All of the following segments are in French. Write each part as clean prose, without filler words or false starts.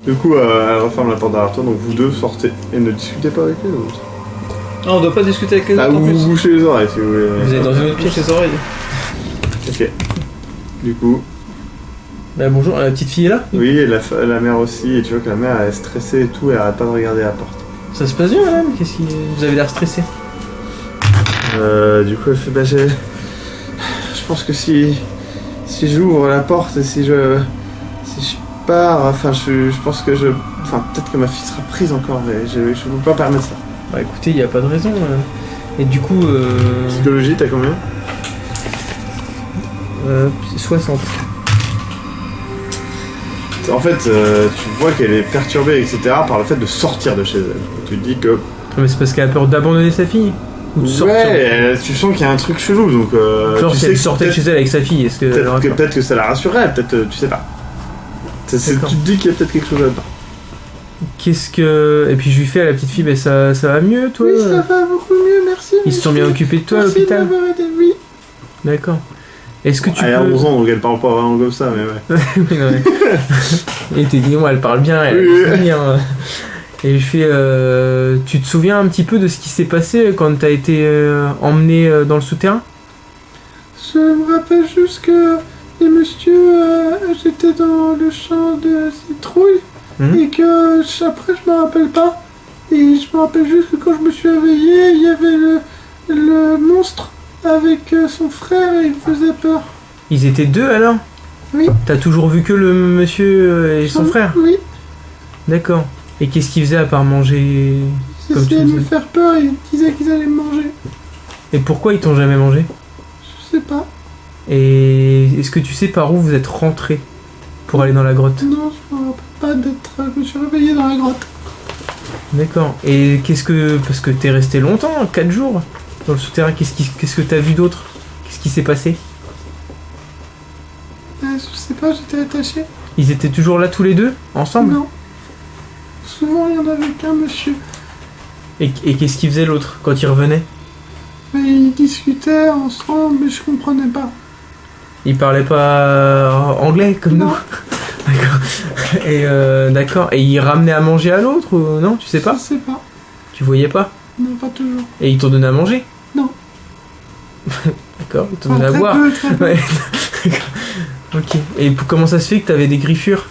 Du coup, elle referme la porte derrière toi, donc vous deux sortez et ne discutez pas avec les autres. Ah, on doit pas discuter avec les autres en Vous plus. vous bouchez les oreilles si vous voulez. Vous êtes dans une autre pièce les oreilles. Ok. Du coup, Bah bonjour, la petite fille est là? oui, et la mère aussi, et tu vois que la mère elle est stressée et tout, et elle arrête pas de regarder la porte. Ça se passe bien madame? Qu'est-ce qui... Vous avez l'air stressé. Du coup, elle fait je pense que si j'ouvre la porte et si je pars, enfin, je pense que peut-être que ma fille sera prise encore, mais je peux pas permettre ça. Bah écoutez, y a pas de raison. Et du coup... Psychologie, t'as combien? 60. En fait, tu vois qu'elle est perturbée, etc. par le fait de sortir de chez elle. Tu te dis que... Mais c'est parce qu'elle a peur d'abandonner sa fille? Ou de sortir? Ouais, tu sens qu'il y a un truc chelou, donc... Genre tu si sais elle que sortait de chez elle avec sa fille, est-ce que... peut-être que ça la rassurerait, peut-être, tu sais pas. Tu te dis qu'il y a peut-être quelque chose là-dedans. Qu'est-ce que... Et puis je lui fais à la petite fille, bah ça va mieux toi? Oui, ça va beaucoup mieux, merci. Ils se sont bien occupés de toi à merci l'hôpital? de m'avoir aidé, oui. D'accord. Est-ce que tu Elle a peux... 11 ans, donc elle parle pas vraiment comme ça, mais ouais. Oui, non, mais... Et t'es dit, moi, elle parle bien, elle Oui. parle bien. Et je fais, tu te souviens un petit peu de ce qui s'est passé quand t'as été emmené dans le souterrain? Je me rappelle juste que les messieurs, j'étais dans le champ de citrouille et que après je me rappelle pas. Et je me rappelle juste que quand je me suis réveillé, il y avait le monstre avec son frère et il faisait peur. Ils étaient deux alors? Oui. T'as toujours vu que le monsieur et son frère? Oui. D'accord. Et qu'est-ce qu'ils faisaient à part manger? Ils Comme tu essayaient de me disais. faire peur et ils disaient qu'ils allaient me manger. Et pourquoi ils t'ont jamais mangé? Je sais pas. Et est-ce que tu sais par où vous êtes rentré pour aller dans la grotte? Non, je me rappelle pas d'être... Je me suis réveillé dans la grotte. D'accord. Et qu'est-ce que... Parce que t'es resté longtemps, 4 jours dans le souterrain, qu'est-ce que t'as vu d'autre? Qu'est-ce qui s'est passé? Je sais pas, j'étais attaché. Ils étaient toujours là tous les deux, ensemble? Non. Souvent, il y en avait qu'un monsieur. Et qu'est-ce qu'il faisait l'autre quand il revenait? Mais ils discutaient ensemble, mais je comprenais pas. Il parlait pas anglais comme Non. nous? D'accord. Et d'accord. Et il ramenait à manger à l'autre ou non? Tu sais pas? Je sais pas. Tu voyais pas? Non, pas toujours. Et il t'ont donné à manger? Non. D'accord, il t'ont donné à Très boire? peu, très peu. Ouais. D'accord. Ok. Et comment ça se fait que t'avais des griffures?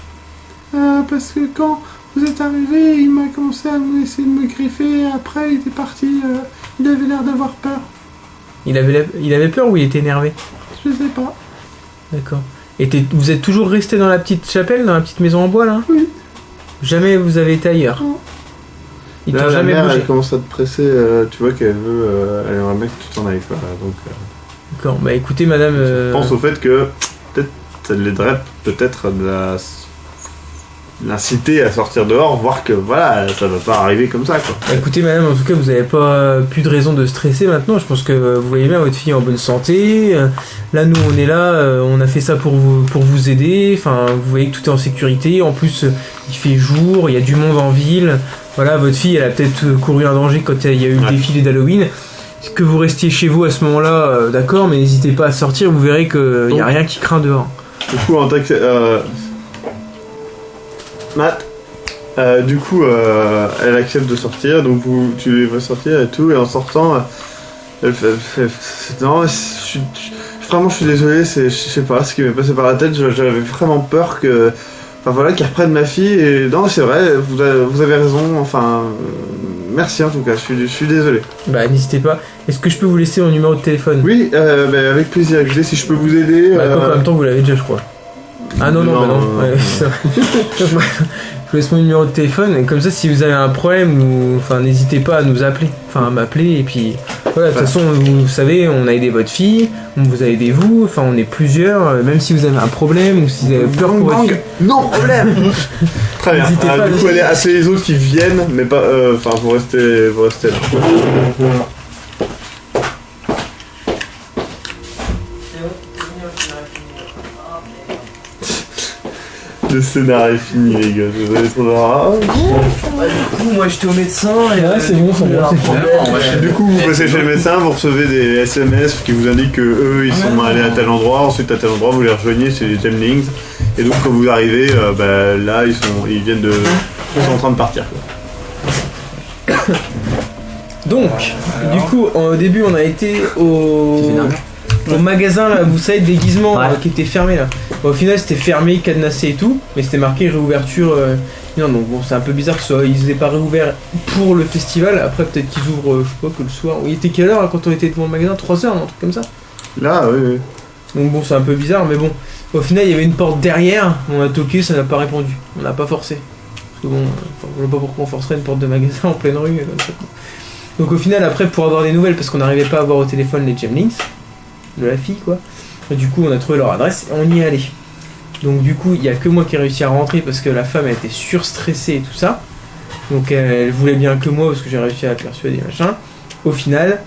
Parce que quand vous êtes arrivé, il m'a commencé à essayer de me griffer. Et après, il était parti. Il avait l'air d'avoir peur. Il avait peur ou il était énervé? Je sais pas. D'accord. Et vous êtes toujours resté dans la petite chapelle, dans la petite maison en bois là? Oui. Jamais vous avez été ailleurs? Non. Ils Là, t'ont la jamais mère, bougé? elle commence à te presser, tu vois qu'elle veut... elle aimerait bien que tu t'en ailles, quoi. Donc, D'accord. Bah écoutez madame... je pense au fait que peut-être ça l'aiderait peut-être de l'inciter à sortir dehors, voir que voilà, ça va pas arriver comme ça, quoi. Bah, écoutez madame, en tout cas vous avez pas plus de raison de stresser maintenant. Je pense que vous voyez bien votre fille est en bonne santé. Là nous on est là, on a fait ça pour vous aider. Enfin vous voyez que tout est en sécurité. En plus il fait jour, il y a du monde en ville. Voilà, votre fille elle a peut-être couru un danger quand il y a eu le défilé d'Halloween. Que vous restiez chez vous à ce moment-là, d'accord, mais n'hésitez pas à sortir, vous verrez qu'il n'y a rien qui craint dehors. Du coup, en tant que... Matt, du coup, elle accepte de sortir, donc tu vas sortir et tout, et en sortant, elle fait non, vraiment, je suis désolé, je sais pas ce qui m'est passé par la tête, j'avais vraiment peur que... Enfin voilà, qu'ils reprennent ma fille, et non, c'est vrai, vous avez raison, enfin... merci en tout cas, je suis désolé. Bah n'hésitez pas. Est-ce que je peux vous laisser mon numéro de téléphone? Oui, avec plaisir, je sais si je peux vous aider... Bah, en même temps vous l'avez déjà je crois. Ah non, bah non. Ouais, c'est vrai. Je vous laisse mon numéro de téléphone et comme ça si vous avez un problème ou enfin n'hésitez pas à nous appeler, enfin à m'appeler et puis voilà, de toute façon vous savez on a aidé votre fille, on vous a aidé vous, enfin on est plusieurs, même si vous avez un problème ou si vous avez peur pour votre fille. Non problème. Très bien. N'hésitez pas à du coup, allez appeler les autres qui viennent, mais pas. Enfin, vous restez là. Le scénario est fini, les gars. Vous allez trop genre. Du coup, moi j'étais au médecin et c'est bon, c'est bon. Du coup, vous passez chez le médecin, vous recevez des SMS qui vous indiquent que eux ils sont allés à tel endroit, ensuite à tel endroit, vous les rejoignez, c'est les Gemlings. Et donc quand vous arrivez, là ils sont en train de partir. Quoi. Donc, du coup, au début, on a été au magasin, là, vous savez, de déguisement qui était fermé là. Bon, au final, c'était fermé, cadenassé et tout, mais c'était marqué réouverture. Non, donc bon, c'est un peu bizarre qu'ils aient pas réouvert pour le festival. Après, peut-être qu'ils ouvrent, je sais pas, que le soir. Il était quelle heure là, quand on était devant le magasin? 3h, un truc comme ça? Là, oui. Donc bon, c'est un peu bizarre, mais bon. Au final, il y avait une porte derrière. On a toqué, ça n'a pas répondu. On n'a pas forcé. Parce que bon, je vois pas pourquoi on forcerait une porte de magasin en pleine rue. Comme ça. Donc au final, après, pour avoir des nouvelles, parce qu'on n'arrivait pas à avoir au téléphone les Gemlings, de la fille, quoi. Et du coup, on a trouvé leur adresse et on y est allé. Donc du coup, il n'y a que moi qui ai réussi à rentrer parce que la femme, elle était surstressée et tout ça. Donc elle voulait bien que moi parce que j'ai réussi à la persuader, machin. Au final,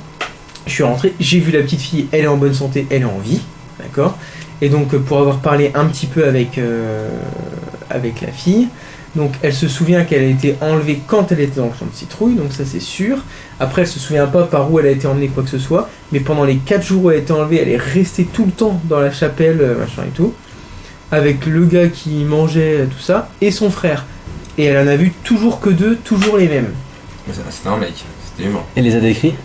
je suis rentré, j'ai vu la petite fille, elle est en bonne santé, elle est en vie, d'accord. Et donc pour avoir parlé un petit peu avec la fille, donc elle se souvient qu'elle a été enlevée quand elle était dans le champ de citrouille, donc ça c'est sûr. Après elle se souvient pas par où elle a été emmenée, quoi que ce soit, mais pendant les 4 jours où elle a été enlevée, elle est restée tout le temps dans la chapelle, machin et tout, avec le gars qui mangeait tout ça, et son frère. Et elle en a vu toujours que 2, toujours les mêmes. C'était un mec, c'était humain. Et les a décrits?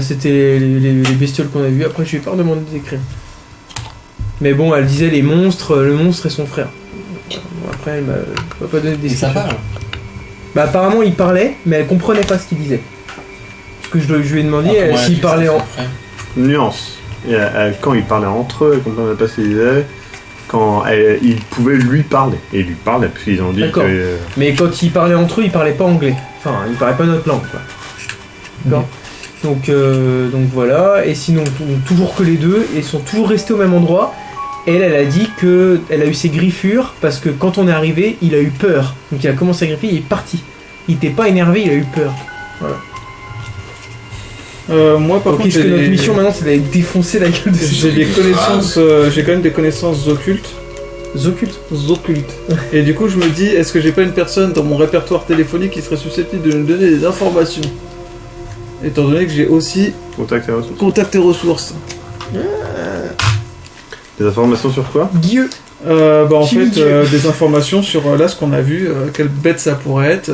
C'était les bestioles qu'on a vues, après je lui ai pas redemandé de décrire. Mais bon, elle disait les monstres, le monstre et son frère. Bon, après, elle m'a pas donné de description. Et ça parle? Apparemment, il parlait, mais elle comprenait pas ce qu'il disait. Parce que je lui ai demandé s'il parlait en... Nuance. Quand ils parlaient entre eux, elle comprenait pas ce qu'ils disaient. Quand ils pouvaient lui parler. Et il lui parlait, puis ils ont dit D'accord. que... Mais quand ils parlaient entre eux, ils parlaient pas anglais. Enfin, ils parlaient pas notre langue, quoi. D'accord. Donc voilà. Et sinon, toujours que les deux, et ils sont toujours restés au même endroit. Elle a dit que elle a eu ses griffures parce que quand on est arrivé, il a eu peur. Donc il a commencé à griffer, il est parti. Il était pas énervé, il a eu peur. Voilà. Moi par contre, qu'est-ce que notre mission maintenant, c'est d'aller défoncer la gueule de j'ai des connaissances, j'ai quand même des connaissances occultes. Occultes. Et du coup, je me dis, est-ce que j'ai pas une personne dans mon répertoire téléphonique qui serait susceptible de me donner des informations? Étant donné que j'ai aussi contact et ressources. Des informations sur quoi? Dieu. En fait, des informations sur là ce qu'on a vu, quelle bête ça pourrait être.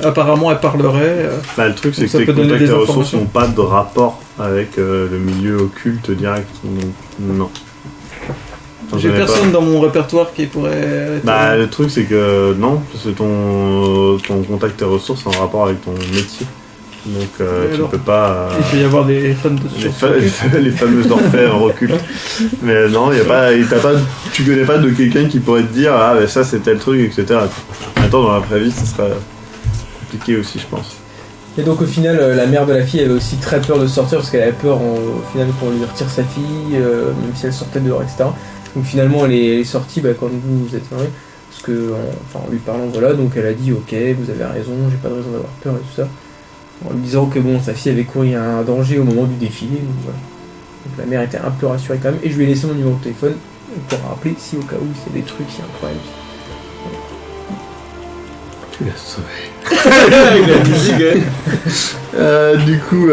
Apparemment, elle parlerait. Le truc, c'est que les contacts et ressources n'ont pas de rapport avec le milieu occulte direct. Donc, non. J'ai personne dans mon répertoire qui pourrait. Le truc, c'est que non, parce que ton contact et ressources est en rapport avec ton métier. Donc tu peux pas. Il peut y avoir des fans de les fameuses orfèvres occultes. Mais non, tu connais pas de quelqu'un qui pourrait te dire ça c'est tel truc, etc. Attends, dans la vraie vie, ça serait compliqué aussi, je pense. Et donc au final, la mère de la fille avait aussi très peur de sortir parce qu'elle avait peur au final qu'on lui retire sa fille, même si elle sortait dehors, etc. Donc finalement, elle est sortie quand vous êtes mariés. Parce que, en lui parlant, voilà, donc elle a dit ok, vous avez raison, j'ai pas de raison d'avoir peur et tout ça. En lui disant que bon, sa fille avait couru un danger au moment du défilé, donc voilà. Donc la mère était un peu rassurée quand même, et je lui ai laissé mon numéro de téléphone pour rappeler si au cas où c'est des trucs, s'il y a un problème. Tu l'as sauvé. Avec la musique, du coup,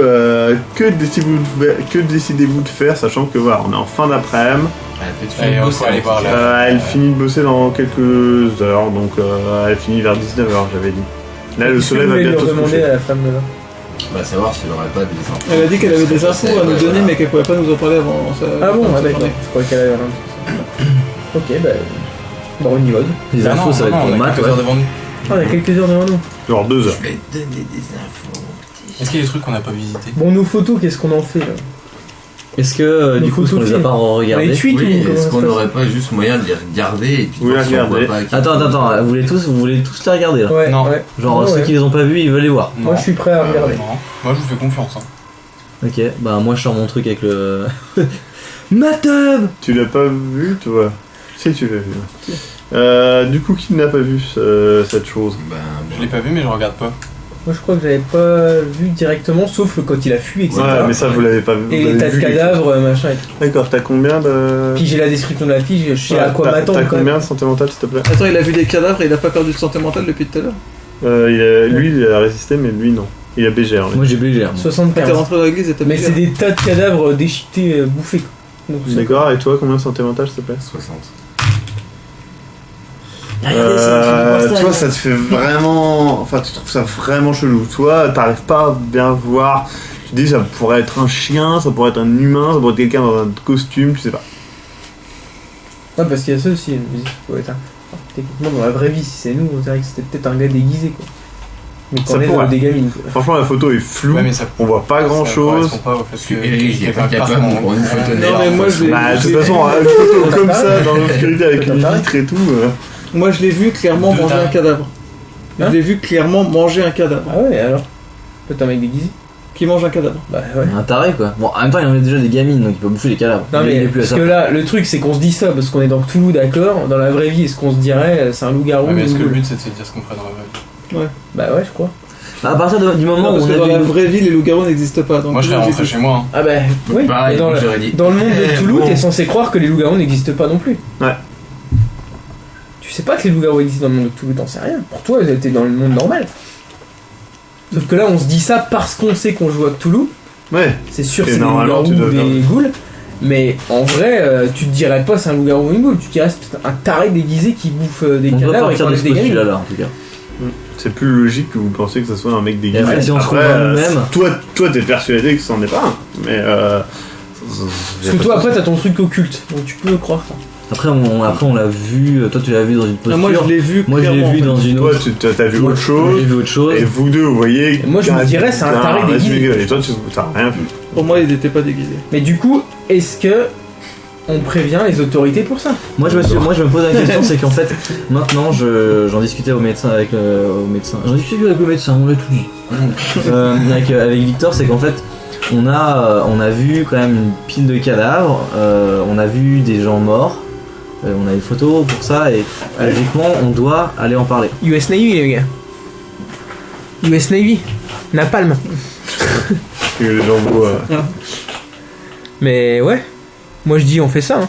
que décidez-vous de faire, sachant que voilà, on est en fin d'après-midi. Elle finit de bosser dans quelques heures, donc elle finit vers 19h, j'avais dit. Là, le soleil va bientôt se coucher. À la femme de là. Savoir si elle aurait pas des infos. Elle a dit qu'elle avait des infos à nous donner, mais qu'elle pouvait pas nous en parler avant. Ah bon, d'accord. Je croyais qu'elle avait rien de ça. Ok, on y va. Les infos, ça va être pour Matt. On a quelques heures devant nous. Genre 2 heures. Je vais te donner des infos. Est-ce qu'il y a des trucs qu'on n'a pas visités? Bon, nos photos, qu'est-ce qu'on en fait là? Est-ce que du coup, on les a pas regardés? Est-ce qu'on n'aurait pas juste moyen de les regarder et puis les regarder. Attends, vous voulez tous les regarder là? Ouais, non. Ouais. Genre ceux qui les ont pas vus, ils veulent les voir. Non. Moi je suis prêt à regarder. Non. Moi je vous fais confiance. Ok, moi je sors mon truc avec le... Matub! Tu l'as pas vu, toi? Si, tu l'as vu. Du coup, qui n'a pas vu cette chose? Je l'ai pas vu mais je regarde pas. Moi je crois que j'avais pas vu directement, sauf quand il a fui, etc. Ouais, mais ça vous l'avez pas vu. Et les tas de cadavres, machin et tout. D'accord, t'as combien de... Puis j'ai la description de la fille, je sais à quoi m'attendre. T'as combien de santé mentale, s'il te plaît? Attends, il a vu des cadavres et il a pas perdu de santé mentale depuis tout à l'heure? Lui, il a résisté, mais lui, non. Il a BGR. Moi j'ai BGR. 75. T'es rentré dans l'église et t'as Mais c'est des tas de cadavres déchiquetés, bouffés. D'accord, et toi, combien de santé mentale, s'il te plaît? 60. Regardez ça, tu vois, ça te fait vraiment... Enfin, tu trouves ça vraiment chelou. Toi, t'arrives pas à bien voir. Tu te dis, ça pourrait être un chien, ça pourrait être un humain, ça pourrait être quelqu'un dans un costume, tu sais pas. Ouais, parce qu'il y a ça aussi, une musique qui pourrait être techniquement, dans la vraie vie, si c'est nous, on dirait que c'était peut-être un gars déguisé, quoi. Mais Ça qu'on est pourrait. dans des gamines, quoi. Franchement, la photo est floue, Ouais, mais ça, on voit pas grand ça chose. correspond pas au fait que Eric, il est pas capable pour une photo Non, mais moi, je l'ai- Bah, de toute j'ai- façon, une photo T'as comme pas ça, dans l'obscurité avec une T'as pas vitre et tout. Moi, je l'ai vu clairement Deux manger tailles. un cadavre. Hein Je l'ai vu clairement manger un cadavre. Ah ouais, alors peut-être un mec déguisé. Qui mange un cadavre. Bah ouais. Un taré quoi. Bon, en même temps, il en a déjà des gamines donc il peut bouffer les cadavres. Non Il mais est plus à parce ça. que là, le truc c'est qu'on se dit ça parce qu'on est dans Cthulhu, d'accord. Dans la vraie vie, est-ce qu'on se dirait c'est un loup-garou Ouais, mais est-ce ou- que le but c'est de se dire ce qu'on ferait dans la vraie vie? Bah ouais, je crois. Bah, à partir du moment Non, où parce on que a dans vu la une- vraie vie, les loups-garous n'existent pas. Donc Moi je serais j'ai rentré tout- chez moi. Hein. Ah bah oui. Pareil, mais dans, j'aurais dit. dans le monde de Cthulhu, bon. t'es censé croire que les loups-garous n'existent pas non plus. Ouais. Tu sais pas que les loups-garous existent dans le monde de Cthulhu, t'en sais rien. Pour toi, t'es dans le monde normal. Sauf que là, on se dit ça parce qu'on sait qu'on joue à Cthulhu. Ouais. C'est sûr Et que c'est des normalement, loups-garous tu dois ou des ghouls. Mais en vrai, tu te dirais pas c'est un loup-garou ou une ghoul. Tu te dirais c'est peut-être un taré déguisé qui bouffe des on doit cadavres et qui partir de enlève ce des gamines. postulat là en tout cas. C'est plus logique que vous pensez que ça soit un mec déguisé. Et après, si on se Après, trouve un nous-mêmes- toi, t'es persuadé que c'en est pas un. Mais Parce que toi, après, t'as ton truc occulte. Donc tu peux croire ça. Après on l'a vu, toi tu l'as vu dans une Ah, posture. moi, je l'ai vu. Moi, je l'ai clairement, vu en fait. dans une toi, autre. t'as vu Moi, autre J'ai chose. vu autre chose. Et vous deux, vous voyez. Et moi, je me dirais, c'est un taré déguisé. Et toi, t'as rien vu. Pour moi, il n'était pas déguisé. Mais du coup, est-ce que on prévient les autorités pour ça? Moi je me pose la question, c'est qu'en fait maintenant j'en discutais au médecin au médecin. J'en discutais avec le médecin, on l'a tout dit. Avec Victor, c'est qu'en fait on a vu quand même une pile de cadavres, on a vu des gens morts, on a des photos pour ça et logiquement on doit aller en parler. US Navy, les gars. US Navy. Napalm. Que les gens voient. Mais ouais. Moi, je dis, on fait ça. Hein.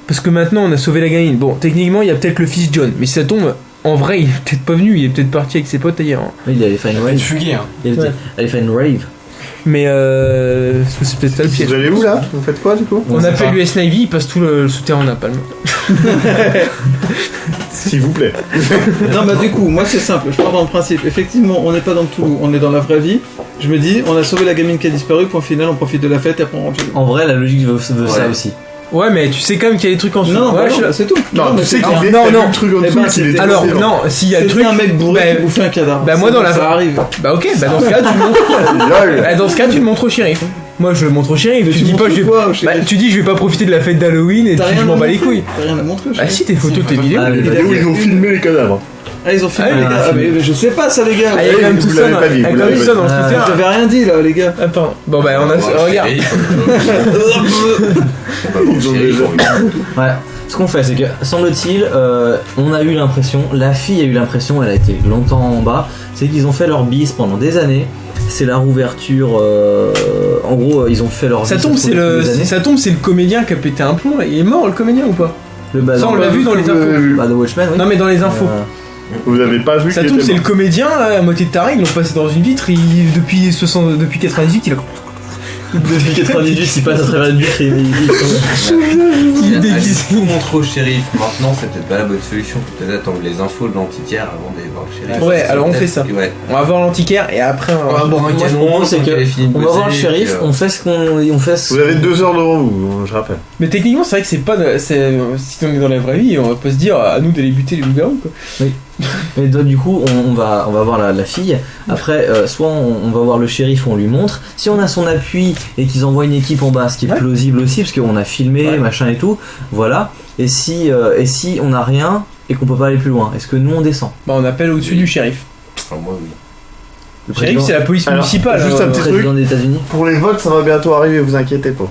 Parce que maintenant, on a sauvé la gamine. Bon, techniquement, il y a peut-être le fils John. Mais si ça tombe, en vrai, il est peut-être pas venu. Il est peut-être parti avec ses potes ailleurs. Hein. Oui, il allait faire une Il rave. fugué, hein. Ouais. Elle fait une rave. Mais c'est peut-être ça le piège. Vous allez où là? Vous faites quoi du coup? On sait appelle pas. l'US Navy, il passe tout le souterrain en napalm. S'il vous plaît. Non, bah du coup, moi c'est simple, je pars dans le principe. Effectivement, on n'est pas dans le Toulouse, on est dans la vraie vie. Je me dis, on a sauvé la gamine qui a disparu, point final, on profite de la fête et après on rentre chez nous. En vrai la logique veut ça aussi. Ouais, mais tu sais quand même qu'il y a des trucs en dessous. Non, ouais, bah je suis non, là. c'est tout. Non, mais tu sais c'est- qu'il non, est non, t'as vu non. le truc en Eh dessous ben, qu'il c'était- était Alors, excellent. non, s'il y a le C'était truc. un mec bourré bah, qui bouffait un cadavre. bah, moi, Ça- dans la- Ça arrive. Bah, ok, bah dans ce cas, tu le montres. Lol. Bah, dans ce cas, tu le montres au shérif. Moi, je le montre au shérif. Mais Tu tu dis pas, montres je vais. quoi, au Bah, shérif tu dis, je vais pas profiter de la fête d'Halloween et T'as puis rien je m'en à bats les montrer. couilles. T'as rien à montrer. Bah, si, tes photos, tes photos. vidéos. Ah, Les mais vidéos, ils ont filmé les cadavres. Ah, ils ont filmé, Ah, les il a gars. Ah, filmé. mais je sais pas ça, les gars. Ah, il y a quand même vous tout ça l'avez dans pas dit, il y a vous quand même l'avez tout ça pas dans dit. le Twitter. J'avais rien dit là, les gars. Attends, bon bah on a. voir le Regarde. shérif, on va voir le Ils ont shérif, déjà- on va- Ouais. Ce qu'on fait, c'est que, semble-t-il, on a eu l'impression, la fille a eu l'impression, elle a été longtemps en bas, c'est qu'ils ont fait leur bis pendant des années. C'est la rouverture. En gros, ils ont fait leur Ça bis tombe, au c'est cours le. des années. Ça tombe, c'est le comédien qui a pété un plomb là. Il est mort le comédien ou pas? Le Ça on l'a vu dans les infos. Bah, The Watchmen, oui. Non mais dans les infos. Vous avez pas vu Ça qu'il tombe, était c'est le mort. comédien là, à moitié de taré, ils l'ont passé dans une vitre. Depuis 98, il a. Depuis 98, il passe à travers le vitre et il Il est Allez, déguisé. tout montrer au shérif. Maintenant, c'est peut-être pas la bonne solution. Faut peut-être attendre les infos de l'antiquaire avant d'aller voir le shérif. Ouais, alors on fait ça. Ouais. On va voir l'antiquaire et après On va boire un Moi, je canon, propose, c'est tant que qu'il ait fini de on va voir le bosser, shérif, puis, on fait ce qu'on fait. Vous avez 2 heures devant vous, je rappelle. Mais techniquement, c'est vrai que c'est pas. Si on est dans la vraie vie, on va pas se dire à nous d'aller buter les loups-garous quoi. Mais donc, du coup, on va voir la fille. Après, soit on va voir le shérif, on lui montre. Si on a son appui et qu'ils envoient une équipe en bas, ce qui est Ouais. plausible aussi, parce qu'on a filmé, Ouais. machin et tout, voilà. Et si on a rien et qu'on peut pas aller plus loin, est-ce que nous on descend? Bah on appelle au-dessus Oui. du shérif. Enfin, moi, oui. Le Le shérif, c'est la police Alors, municipale. juste un petit président des États-Unis. Pour les votes, ça va bientôt arriver, vous inquiétez pas.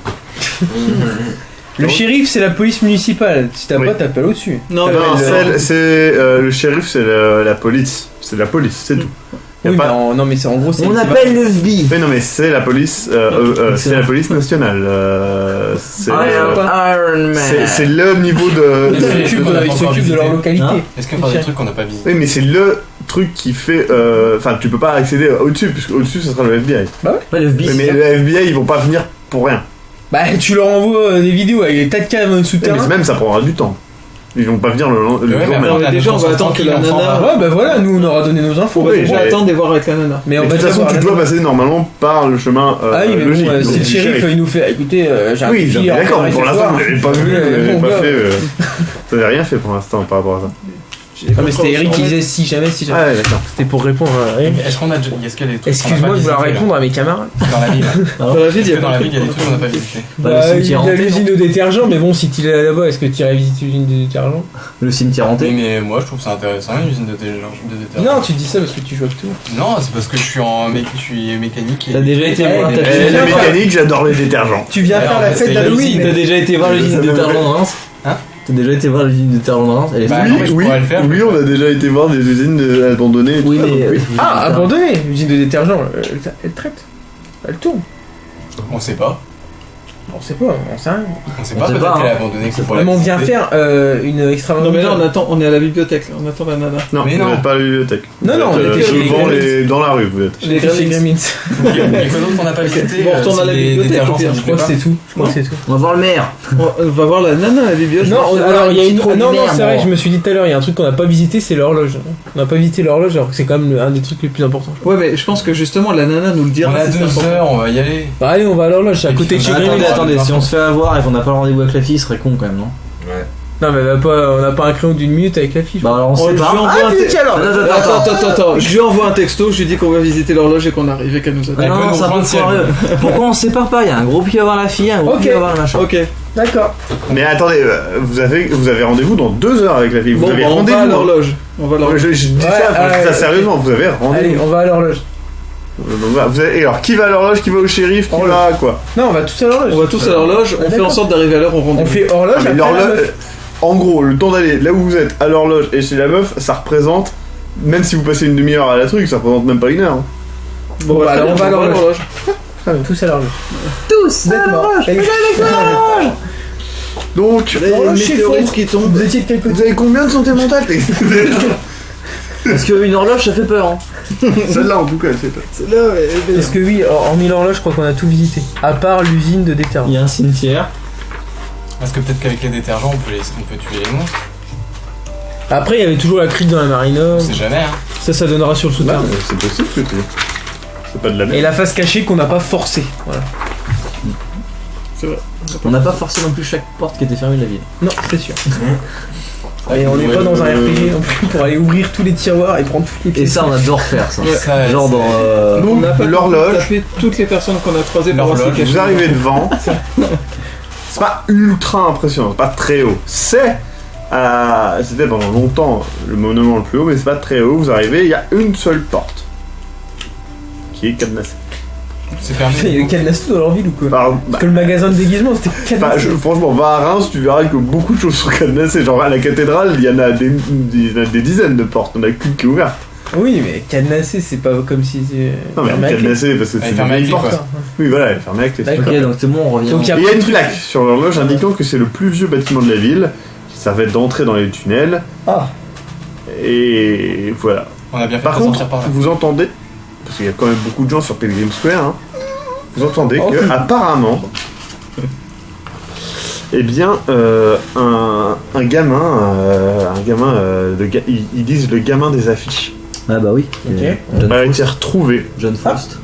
Le shérif, c'est la police municipale. Si t'as Oui. pas, t'appelles au-dessus. Non, Non, mais le shérif, c'est la police. C'est la police, c'est tout. Y a Oui, pas- non, mais c'est en gros, c'est. On c'est appelle le FBI. Oui, non, mais c'est la police. C'est la police nationale. C'est Iron Man. c'est le niveau de. Ils s'occupent on a pas ils encore s'occupent de leur visité. localité. Hein Est-ce qu'il y a des trucs qu'on n'a pas visités? Oui, mais c'est le truc qui fait. Enfin, tu peux pas accéder au-dessus, puisque au-dessus, ça sera le FBI. Ouais, le FBI. Oui, mais le FBI, ils vont pas venir pour rien. Bah, tu leur envoies des vidéos avec des tas de caves dans le Oui, souterrain. mais même ça prendra du temps. Ils vont pas venir le jour mais même. on a déjà, on va notre attendre que la tranquille, nana- enfin, Ouais, bah voilà, nous on aura donné nos infos. On va Oui, déjà mais- attendre de voir avec la nana. Mais Et on de va toute façon, déjà tu dois passer normalement par le chemin Ah oui, mais logique. bon, donc si le du shérif il nous fait écoutez, j'ai un Oui, petit d'accord, mais pour l'instant, vous l'avez pas vu, vous l'avez bon, pas gars. fait. Vous n'avez rien fait pour l'instant par rapport à ça. Ah, mais c'était Eric qui disait si jamais. Ah, ouais, d'accord. C'était pour répondre à Eric. Est-ce qu'on a déjà. Est-ce qu'il y a des trucs qu'on a Excuse-moi pas de vouloir visités, répondre à mes camarades. là, dans la ville? Dans la ville, Est-ce il y que a dans pas la de ville, il y a des trucs qu'on n'a pas visités? Bah, le Il y cimetière a hanté, l'usine de détergent, mais bon, si tu es là-bas, est-ce que tu irais visiter l'usine de détergent? le cimetière Oui, hanté. mais moi je trouve ça intéressant une usine de détergent. Non, tu dis ça parce que tu joues avec tout. Non, c'est parce que je suis mécanique et. T'as déjà été voir t'as t'as déjà- Les mécaniques, j'adore les détergents. Tu viens Alors, faire la fête c'est d'Halloween. T'as déjà été voir l'usine de détergent de Reims Hein? T'as déjà été voir l'usine de détergent de Reims Elle est Bah, folle. non, mais je pourrais le faire, oui, je on a déjà été voir des usines abandonnées. et Oui, tout ça, mais. donc oui. Ah, abandonné. L'usine de détergent, elle traite. Elle tourne. On sait pas. On sait pas, on sait rien. On sait On pas, sait peut-être pas, qu'elle est hein. abandonnée. que pour Mais la on vient visiter. faire une extra. Non, mais là, on est à la bibliothèque, là. On attend la nana. Non, Mais vous non. n'êtes pas à la bibliothèque. Non, Vous non, êtes, on était chez les devant Gremlins. dans la rue, vous êtes. Les Gremlins. Il y a quoi d'autre qu'on n'a pas visité? Bon, on retourne à la bibliothèque, au pire, Je crois que c'est tout. Je crois que c'est tout. On va voir le maire. On va voir la nana à la bibliothèque. Non, savoir alors il y a une une. petite Non, non, lumière, c'est vrai, moi. je me suis dit tout à l'heure, il y a un truc qu'on n'a pas visité, c'est l'horloge. On n'a pas visité l'horloge alors que c'est quand même un des trucs les plus importants. Ouais, mais je pense que justement, la nana nous le dira. On a c'est 2 important. heures, on va y aller. Bah allez, on va à l'horloge, c'est à côté de chez Attendez, Gremlins. Attendez, si on se fait avoir et qu'on n'a pas le rendez-vous avec la fille, ce serait con quand même, non? Non, mais on n'a pas un crayon d'une minute avec la fille. Bah alors on Oh, sait je lui pas. envoie un te- Attends. Je lui envoie un texto, je lui dis qu'on va visiter l'horloge et qu'on arrive et qu'elle nous attend. Ah non, nous ça rejoindre va si elle foireux. Pourquoi on se sépare pas? Il y a un groupe qui va voir la fille, un groupe Ok. qui va voir le machin. Ok. D'accord. Mais attendez, vous avez rendez-vous dans 2 heures avec la fille. Vous Bon, avez bah, on rendez-vous. va à hein. l'horloge. On va à l'horloge. Je dis Ouais, ça, ouais, ça ok. sérieusement, vous avez Allez, rendez-vous. on va à l'horloge. Donc, voilà, et alors, qui va à l'horloge, qui va au shérif, qui va à quoi? Non, on va tous à l'horloge. On va tous à l'horloge, on fait D'accord. en sorte d'arriver à l'heure au On rendez-vous. fait horloge, Ah, mais après la l'horloge, meuf. en gros, le temps d'aller là où vous êtes, à l'horloge et chez la meuf, ça représente, même si vous passez une demi-heure à la truc, ça représente même pas 1 heure. hein. Bon, bah, très alors, bien, on va à l'horloge. Tous à l'horloge. Tous à l'horloge. Donc, Il y a une météorite qui tombe. Vous étiez de quel côté? vous avez combien de santé mentale? Parce qu'une horloge ça fait peur, hein. Celle-là, en tout cas, elle fait peur. C'est là, ouais. Est-ce que oui, hormis l'horloge, je crois qu'on a tout visité. À part l'usine de détergent. Il y a un cimetière. Parce que peut-être qu'avec les détergents, on peut tuer les monstres. Après, il y avait toujours la crique dans la marina. On sait jamais, hein. Ça donnera sur le Bah, souterrain. c'est possible que tu. C'est pas de la Et merde. la face cachée qu'on n'a pas forcée. Voilà. On n'a pas forcé non plus chaque porte qui était fermée de la ville. Non, c'est sûr. Et on n'est pas dans un RPG non plus pour aller ouvrir tous les tiroirs et prendre toutes les Et pièces. ça on adore faire ça. Ça, Genre c'est- dans. On n'a pas l'horloge. tapé toutes les personnes qu'on a croisées pour voir L'horloge. si Vous arrivez devant. C'est pas ultra impressionnant, c'est pas très haut. C'était pendant longtemps le monument le plus haut, mais c'est pas très haut. Vous arrivez, il y a une seule porte qui est cadenassée. C'est fermé. Il y a cadenas tout dans leur ville ou quoi? Enfin, Parce que le magasin de déguisement c'était cadenassé. franchement, va à Reims, tu verras que beaucoup de choses sont cadenassées. Genre à la cathédrale, il y en a des dizaines de portes, on a qu'une qui est ouverte. Oui, mais cadenassé, c'est pas comme si. Non, mais fermé à clé. cadenassée parce que Elle est c'est fermée à une clé, porte. quoi. Oui, voilà, elle est fermée avec les D'accord. Ok, donc c'est bon, on revient. Donc, Et il y a une plaque sur l'horloge indiquant que c'est le plus vieux bâtiment de la ville, qui servait d'entrée dans les tunnels. Ah, Et voilà. On a bien fait Par de contre, sortir par là. vous entendez, parce qu'il y a quand même beaucoup de gens sur Pilgrim Square, hein, vous entendez Oh. que apparemment, eh bien, un gamin, ils disent le gamin des affiches, Ah bah oui. Ok. John a Faust. été retrouvé. John Faust.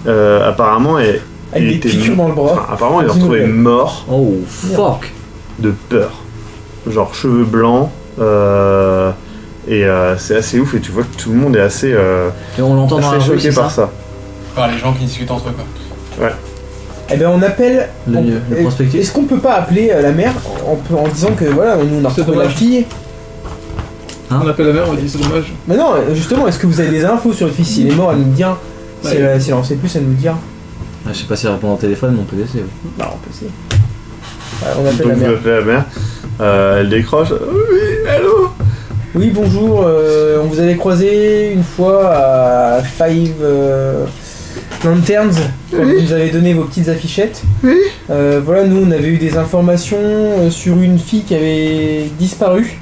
Apparemment, avec des était piqûres dans le bras. enfin, apparemment, il est Dans une retrouvé nouvelle. mort Oh fuck. de peur, genre cheveux blancs. C'est assez ouf et tu vois que tout le monde est assez, Et on l'entend dans la assez rue, choqué c'est par ça. ça. Par les gens qui discutent entre eux, quoi. Eh ben on appelle. Le prospectus. Est-ce qu'on peut pas appeler la mère en disant que voilà, nous on a C'est retrouvé la dommage. fille. On appelle la mère, on dit c'est dommage. Mais non, justement, est-ce que vous avez des infos sur le fils? S'il est mort, elle nous le dira. Si Ouais. elle en sait plus, elle nous le dira. Ah, je sais pas si elle répond au téléphone, mais on peut laisser. Bah, on peut essayer. Ouais, on appelle Donc la vous mère. appelez la mère, elle décroche. Oui, allô. Oui, bonjour, on vous avait croisé une fois à Five Lanterns, quand vous nous avez donné vos petites affichettes. Oui. Voilà, nous on avait eu des informations sur une fille qui avait disparu.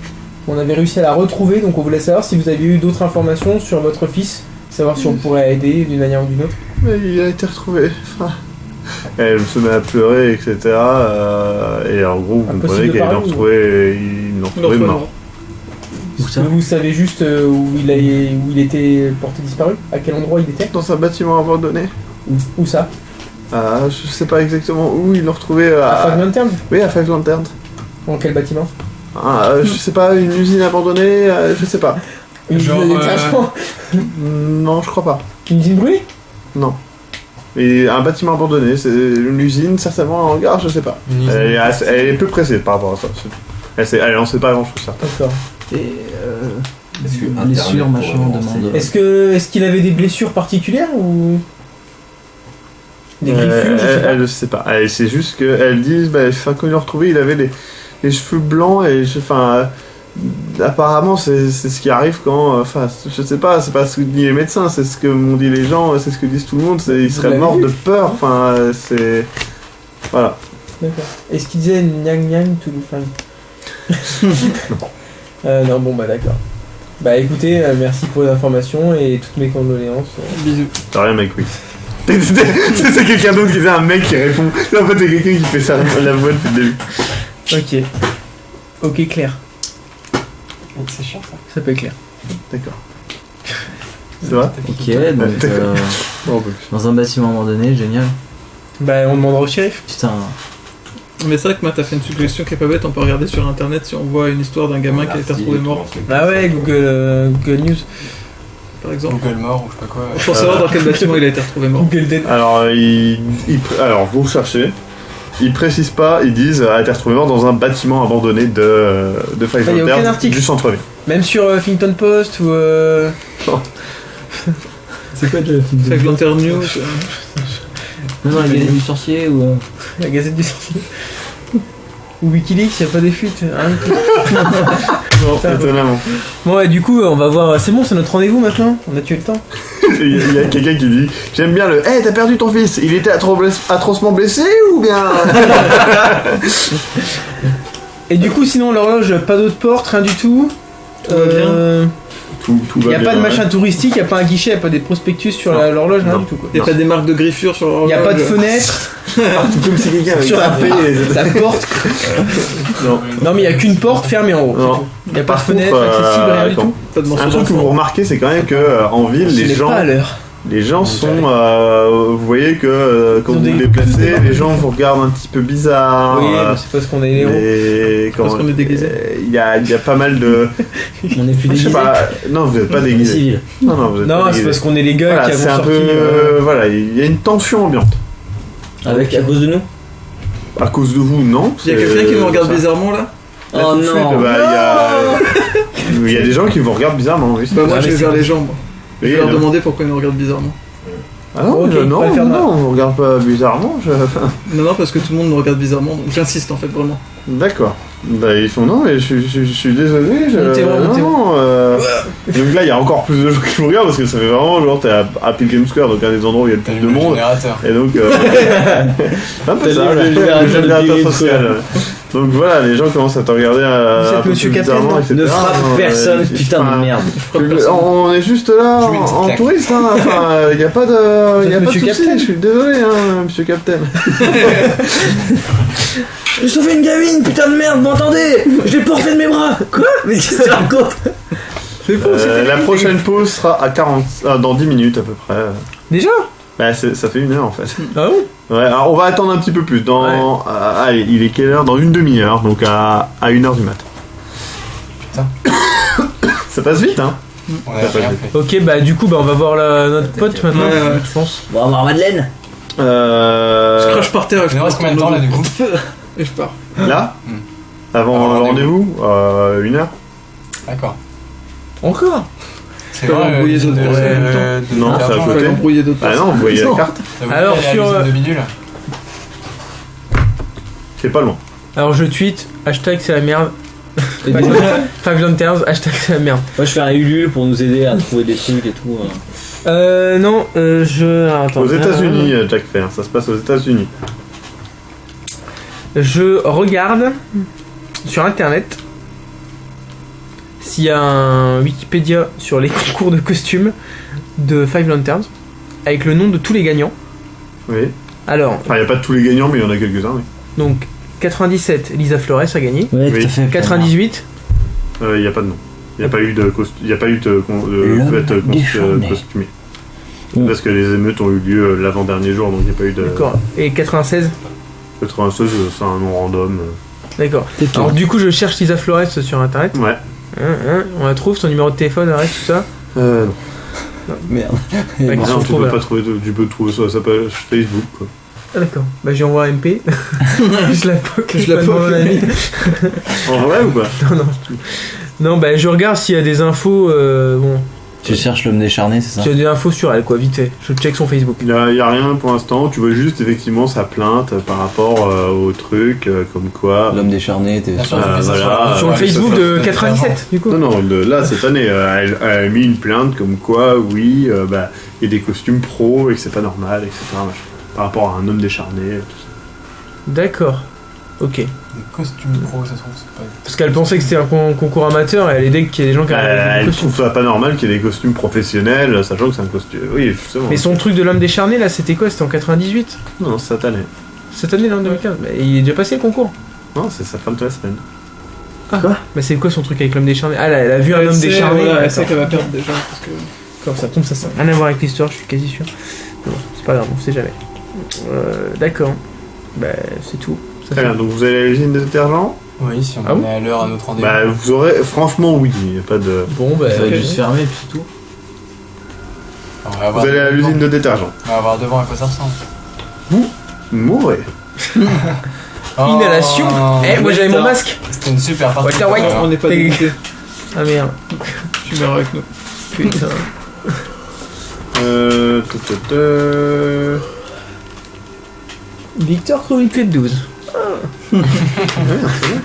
On avait réussi à la retrouver, donc on voulait savoir si vous aviez eu d'autres informations sur votre fils, savoir si on pourrait aider d'une manière ou d'une autre. Mais il a été retrouvé. Enfin, elle se met à pleurer, etc. Et en gros, vous Impossible comprenez de qu'elle a parler, retrouvé ils l'ont On leur retrouvé trouve mort. mort. Est-ce que vous savez juste où il était porté disparu? À quel endroit il était? Dans un bâtiment abandonné. Où ça? Je sais pas exactement où ils l'ont retrouvé. À Five Lanterns? Oui, à Five Lanterns. Dans quel bâtiment? Je sais pas, une usine abandonnée, je sais pas. Une usine Genre, de détachement? Non, je crois pas. Une usine brûlée? Non. Et un bâtiment abandonné, c'est une usine, certainement un hangar, je sais pas. Elle est peu pressée par rapport à ça. Elle en sait pas grand chose, certain. D'accord. Et Est-ce que blessure, Internet machin, pourrait demande. renseigner Est-ce qu'il avait des blessures particulières ou des griffures? Je sais pas. Elle ne sait pas. Elle sait juste qu'elle dit, quand ils l'ont retrouvé, il avait les cheveux blancs et apparemment c'est ce qui arrive quand. Je sais pas, c'est pas ce que disent les médecins, c'est ce que m'ont dit les gens, c'est ce que disent tout le monde. Il serait l'avez mort vu de peur. C'est voilà. D'accord. Est-ce qu'il disait Nyang Nyang to the fly? Non, bon bah d'accord. Bah écoutez, merci pour les informations et toutes mes condoléances. Bisous. T'as rien, mec, oui. C'est quelqu'un d'autre qui fait un mec qui répond. En fait, c'est quelqu'un qui fait ça la voix depuis le début. Ok, Claire. C'est chiant ça. Ça peut être Claire. D'accord. C'est vrai? Ok, donc dans un bâtiment abandonné, génial. Bah on demandera au shérif. Putain, Mais c'est vrai que Matt a fait une suggestion qui est pas bête, on peut regarder sur internet si on voit une histoire d'un gamin qui a été retrouvé mort, Ah ouais, Google News. par exemple. Google mort ou je sais pas quoi. Pour savoir dans quel bâtiment il a été retrouvé mort. Google Dead. Alors, alors, vous cherchez. Ils précisent pas, ils disent a été retrouvé mort dans un bâtiment abandonné de Five Ah, y a aucun Lanterns article. du centre-ville. Même sur Huffington Post ou c'est quoi de Five Lantern News. Non, il y a des sorciers ou. la Gazette du Sorcier. Ou Wikileaks, y a pas des fuites. Hein. Non, étonnamment. Bon ouais, du coup on va voir. C'est bon, c'est notre rendez-vous maintenant. On a tué le temps. Il y a quelqu'un qui dit j'aime bien le hey, t'as perdu ton fils, il était atrocement blessé ou bien. Et du coup sinon l'horloge, pas d'autres portes, rien du tout. Tout va bien. Tout Y va a bien, pas de ouais. machin touristique, y a pas un guichet, y a pas des prospectus sur Non. l'horloge, rien Non. du tout quoi. Il y a pas des marques de griffures sur l'horloge. Y a pas de fenêtre Comme si quelqu'un avait sur tapé la porte. Non. Non mais y a qu'une porte fermée en haut. Non. Y a pas de Par fenêtre contre, accessible, rien du attends. tout. Pas de Un morceaux truc que vous d'enfant. remarquez, c'est quand même que en ville, Ce n'est pas à l'heure. les gens sont. Vous voyez que quand Ils ont vous vous des- déplacez, les gens vous regardent un petit peu bizarre. Oui, mais c'est parce qu'on est les héros. Et Parce qu'on est déguisés. Il y a pas mal de. On est plus Je sais déguisés. pas. Non, vous n'êtes pas déguisés. Civil. Non, vous êtes Non, pas c'est déguisés. parce qu'on est les gars Voilà, qui c'est avons un sorti. peu. Voilà, il y a une tension ambiante. Avec à cause de nous. À cause de vous, non. Il y a quelqu'un qui nous regarde bizarrement là. Là, Oh tout de suite, non. il y a des gens qui vous regardent bizarrement, oui. Bah moi Ah, je mais vais c'est- vers les gens. Moi. Je Oui, vais leur non. demander pourquoi ils nous regardent bizarrement. Ah non, Ok, non, pas faire de- non, on vous regarde pas bizarrement. Non, parce que tout le monde nous regarde bizarrement, donc j'insiste en fait vraiment. D'accord. Bah ils font non, mais je suis désolé. Montez-moi, montez-moi. non, Donc là, il y a encore plus de gens qui vous regardent parce que ça fait vraiment genre t'es à Pilgrim Square, donc un des endroits où il y a le T'as plus lu de le monde. générateur. Et donc, un peu T'as ça, lu le le générateur de générateur Pilgrim social. Square. Donc voilà, les gens commencent à te regarder Vous êtes un peu Monsieur plus Captain, bizarrement, non etc. Ne frappe Non, personne, putain enfin, de merde. On est juste là Je mets une petite en claque. touriste, hein. Enfin, il n'y a pas de, Vous y a êtes pas de Monsieur souci. Captain. Je suis désolé, hein, Monsieur Captain. J'ai sauvé une gamine, putain de merde, vous m'entendez? J'ai porté de mes bras. Quoi? Mais qu'est-ce que tu racontes? C'est faux, c'était La lui. prochaine pause sera à 40, dans 10 minutes à peu près. Déjà? Bah, ça fait 1 heure en fait. Ah bon? Ouais, alors on va attendre un petit peu plus. Allez, il est quelle heure? Dans une demi-heure, donc à 1h du mat. Putain. Ça passe vite, hein. On a rien fait. Ok, bah du coup, bah on va voir notre pote maintenant, Ouais, ouais. je pense. On va voir Madeleine. Je crache par terre et je Il nous reste combien de temps là du coup? Et je pars. Là Hmm. Avant Alors, le rendez-vous 1 heure. D'accord. Encore? C'est peux embrouiller d'autres personnes en même temps. Non, c'est à Je vais côté. aller embrouiller d'autres Ah personnes. non, vous voyez la carte. Alors, sur, de bidule. C'est pas loin. Alors je tweet, hashtag c'est la merde. Five Lanterns, hashtag c'est la merde. Moi je fais un Ulule pour nous aider à trouver des trucs et tout. Non, Attends. Aux États-Unis, Jack Fair, ça se passe aux États-Unis. Je regarde sur internet s'il y a un Wikipédia sur les concours de costumes de Five Lanterns avec le nom de tous les gagnants. Oui. Alors, Enfin, il n'y a pas tous les gagnants, mais il y en a quelques-uns, oui. donc 97, Lisa Flores a gagné. Ouais, Oui. tout à fait. 98, Il n'y a pas de nom. Il n'y a pas eu de L'homme fête décharné. costumée. Mm. Parce que les émeutes ont eu lieu l'avant-dernier jour, donc il n'y a pas eu de. d'accord. Et 96, 96, c'est un nom random. d'accord. C'est tout. Alors du coup, je cherche Lisa Flores sur internet. Ouais. On la trouve, son numéro de téléphone, arrête tout ça. Non. Merde. Ouais, Non, Sur tu trouve, peux là. pas trouver, tu peux trouver ça à sa page Facebook, quoi. Ah d'accord, bah j'y envoie un MP. je la poke, Je la pas poke. mon ami. En vrai ou pas? Non, bah je regarde s'il y a des infos, bon, Tu cherches l'homme décharné, c'est ça? s'il y a des infos sur elle, quoi, vite fait. Je check son Facebook. Il y a rien pour l'instant, tu vois juste effectivement sa plainte par rapport au truc, comme quoi. L'homme décharné, t'es. Bien sûr, Ah, j'ai fait ça voilà. Sur le ouais, Facebook ça, de ça, 97, du coup. Non, non, là, cette année, elle a mis une plainte comme quoi, oui, bah, il y a des costumes pro et que c'est pas normal, etc. machin. Par rapport à un homme décharné, tout ça. D'accord. Ok. Des costumes pro, ça se trouve, c'est pas. Parce qu'elle pensait que c'était un concours amateur et elle aidait qu'il y ait des gens qui arrivent avec des Elle costumes. trouve ça pas normal qu'il y ait des costumes professionnels, sachant que c'est un costume. Oui, justement. Mais son truc de l'homme décharné, là, c'était quoi? C'était en 98? Non, non, cette année. Cette année, là, en 2015? Bah, il est déjà passé le concours. Non, c'est sa fin de la semaine. Ah, bah c'est quoi son truc avec l'homme décharné? Ah là, elle a vu un homme décharné. Voilà, elle d'accord. sait qu'elle va perdre déjà. Parce que... D'accord, ça tombe, ça n'a rien à voir avec l'histoire, je suis quasi sûr. Bon, c'est pas grave, on sait jamais. D'accord. Bah, c'est tout. Ça Très fait- bien, donc vous allez à l'usine de détergent? Oui, si on Ah bon est à l'heure à notre rendez-vous. Bah, vous aurez. Franchement, oui, il n'y a pas de. Bon, bah. Ça va ok. juste fermer et puis c'est tout. On va voir Vous allez à devant. l'usine de détergent. On va voir devant à quoi ça ressemble. Mourrez. Inhalation. Eh, moi j'avais mon putain. masque. C'était une super partie. Walter White. On n'est pas T'es- dégoûté. Ah merde. Tu meurs avec nous. Putain. Victor trouve une clé de 12. Ouais, c'est bon.